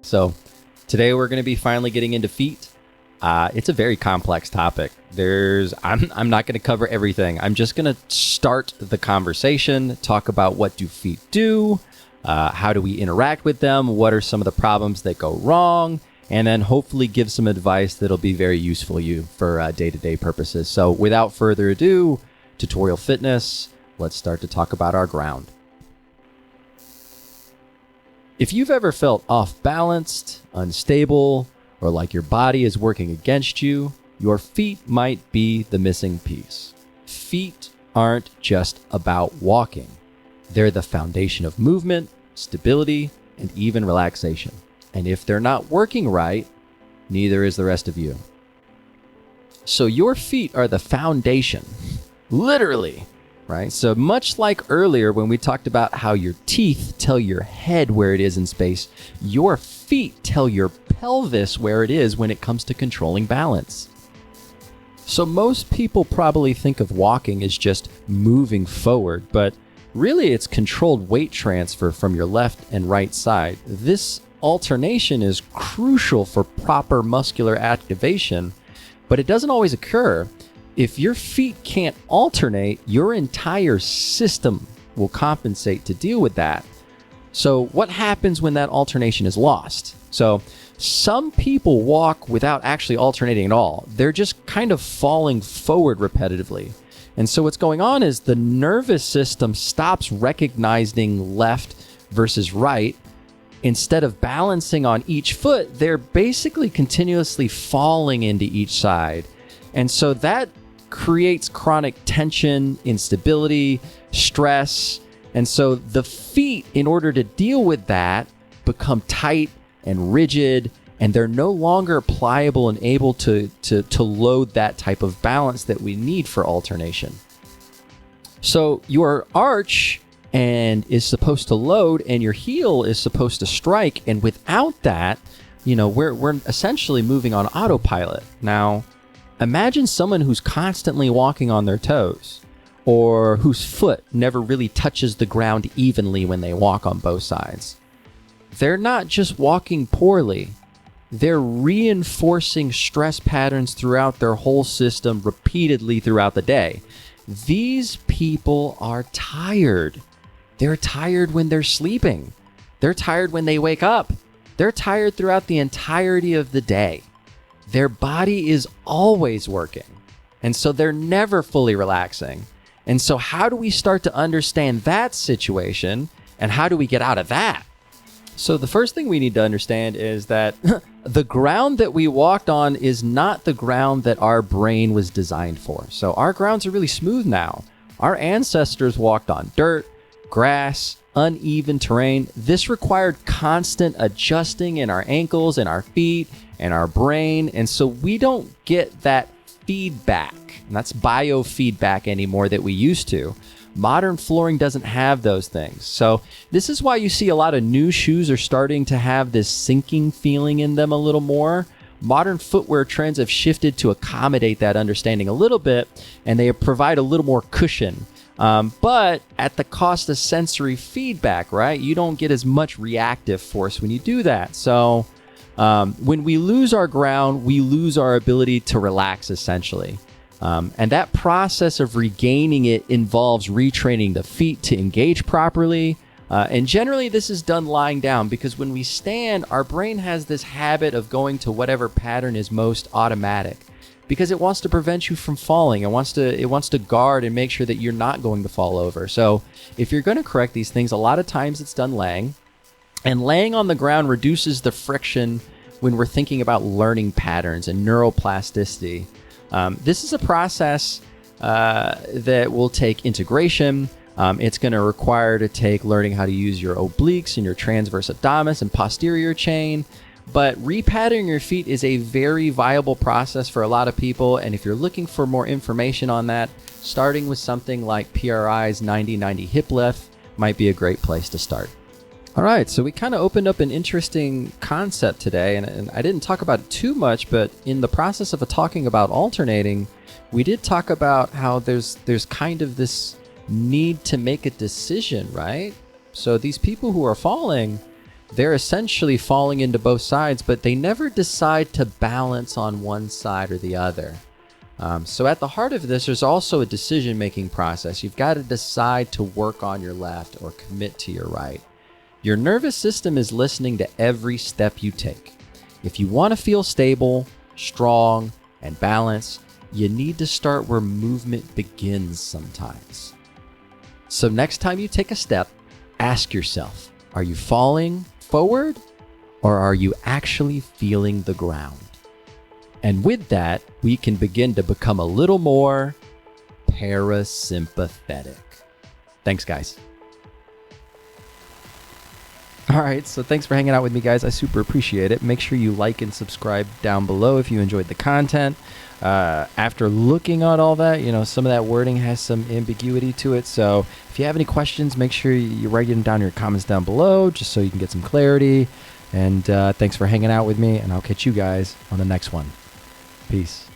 So today we're going to be finally getting into feet. It's a very complex topic. I'm not going to cover everything. I'm just going to start the conversation, talk about what do feet do, how do we interact with them, what are some of the problems that go wrong, and then hopefully give some advice that'll be very useful to you for day-to-day purposes. So without further ado, tutorial fitness, let's start to talk about our ground. If you've ever felt off-balanced, unstable, or like your body is working against you, your feet might be the missing piece. Feet aren't just about walking. They're the foundation of movement, stability, and even relaxation. And if they're not working right, neither is the rest of you. So your feet are the foundation, literally. Right? So much like earlier when we talked about how your teeth tell your head where it is in space, your feet tell your pelvis where it is when it comes to controlling balance. So most people probably think of walking as just moving forward, but really it's controlled weight transfer from your left and right side. This alternation is crucial for proper muscular activation, but it doesn't always occur. If your feet can't alternate, your entire system will compensate to deal with that. So what happens when that alternation is lost? So some people walk without actually alternating at all. They're just kind of falling forward repetitively. And so what's going on is the nervous system stops recognizing left versus right. Instead of balancing on each foot, they're basically continuously falling into each side. And so that creates chronic tension, instability, stress. And so the feet, in order to deal with that, become tight and rigid, and they're no longer pliable and able to load that type of balance that we need for alternation. So your arch is supposed to load, and your heel is supposed to strike. And without that, we're essentially moving on autopilot. Now, imagine someone who's constantly walking on their toes, or whose foot never really touches the ground evenly when they walk on both sides. They're not just walking poorly, they're reinforcing stress patterns throughout their whole system repeatedly throughout the day. These people are tired. They're tired when they're sleeping. They're tired when they wake up. They're tired throughout the entirety of the day. Their body is always working, and so they're never fully relaxing. And so how do we start to understand that situation, and how do we get out of that? So the first thing we need to understand is that the ground that we walked on is not the ground that our brain was designed for. So our grounds are really smooth now. Our ancestors walked on dirt, grass, uneven terrain. This required constant adjusting in our ankles and our feet and our brain. And so we don't get that feedback, and that's biofeedback anymore that we used to. Modern flooring doesn't have those things. So this is why you see a lot of new shoes are starting to have this sinking feeling in them a little more. Modern footwear trends have shifted to accommodate that understanding a little bit, and they provide a little more cushion. But at the cost of sensory feedback, right? You don't get as much reactive force when you do that. So when we lose our ground, we lose our ability to relax, essentially. And that process of regaining it involves retraining the feet to engage properly. And generally, this is done lying down, because when we stand, our brain has this habit of going to whatever pattern is most automatic, because it wants to prevent you from falling. It wants to guard and make sure that you're not going to fall over. So if you're going to correct these things, a lot of times it's done laying. And laying on the ground reduces the friction when we're thinking about learning patterns and neuroplasticity. This is a process that will take integration. It's going to require to take learning how to use your obliques and your transverse abdominis and posterior chain. But repatterning your feet is a very viable process for a lot of people. And if you're looking for more information on that, starting with something like PRI's 90-90 hip lift might be a great place to start. All right, so we kind of opened up an interesting concept today, and I didn't talk about it too much, but in the process of talking about alternating, we did talk about how there's kind of this need to make a decision, right? So these people who are falling, they're essentially falling into both sides, but they never decide to balance on one side or the other. So at the heart of this, there's also a decision-making process. You've got to decide to work on your left or commit to your right. Your nervous system is listening to every step you take. If you want to feel stable, strong, and balanced, you need to start where movement begins sometimes. So next time you take a step, ask yourself, are you falling forward or are you actually feeling the ground? And with that, we can begin to become a little more parasympathetic. Thanks, guys. All right, so thanks for hanging out with me, guys. I super appreciate it. Make sure you like and subscribe down below if you enjoyed the content. After looking at all that, some of that wording has some ambiguity to it. So if you have any questions, make sure you write them down in your comments down below just so you can get some clarity. And thanks for hanging out with me, and I'll catch you guys on the next one. Peace.